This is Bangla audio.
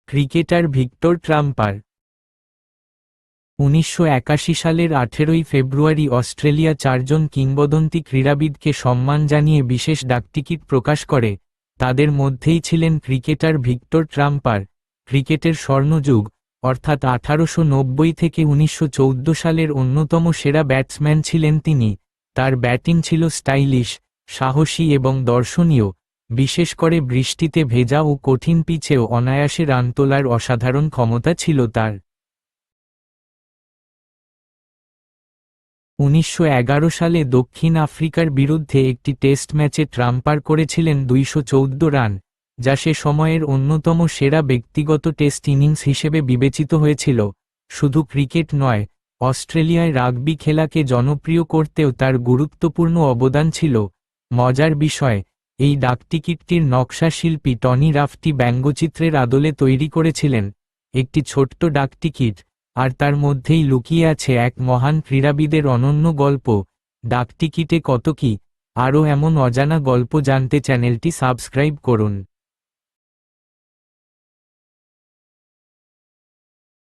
Cricketer Victor ট্রাম্পার। 1981 সালের 18 ফেব্রুয়ারি অস্ট্রেলিয়া 4 জন কিংবদন্তি ক্রীড়াবিদকে সম্মান জানিয়ে বিশেষ ডাকটিকিট প্রকাশ করে। তাদের মধ্যেই ছিলেন ক্রিকেটার ভিক্টর ট্রাম্পার। ক্রিকেটের স্বর্ণযুগ অর্থাৎ 1890 থেকে 1914 সালের অন্যতম সেরা ব্যাটসম্যান ছিলেন তিনি। তার ব্যাটিং ছিল স্টাইলিশ, সাহসী এবং দর্শনীয়, বিশেষ করে বৃষ্টিতে ভেজা ও কঠিন পিচেও অনায়াসে রান তোলার অসাধারণ ক্ষমতা ছিল তার। 1911 সালে দক্ষিণ আফ্রিকার বিরুদ্ধে একটি টেস্ট ম্যাচে ট্রাম্পার করেছিলেন 214 রান, যা সে সময়ের অন্যতম সেরা ব্যক্তিগত টেস্ট ইনিংস হিসেবে বিবেচিত হয়েছিল। শুধু ক্রিকেট নয়, অস্ট্রেলিয়ায় রাগবি খেলাকে জনপ্রিয় করতেও তার গুরুত্বপূর্ণ অবদান ছিল। মজার বিষয়, এই ডাকটিকিটটির নকশা শিল্পী টনি রাফটি ব্যঙ্গচিত্রের আদলে তৈরি করেছিলেন। একটি ছোট্ট ডাকটিকিট, আর তার মধ্যেই লুকিয়ে আছে এক মহান ক্রীড়াবিদের অনন্য গল্প। ডাকটিকিটে কত কি, আরও এমন অজানা গল্প জানতে চ্যানেলটি সাবস্ক্রাইব করুন।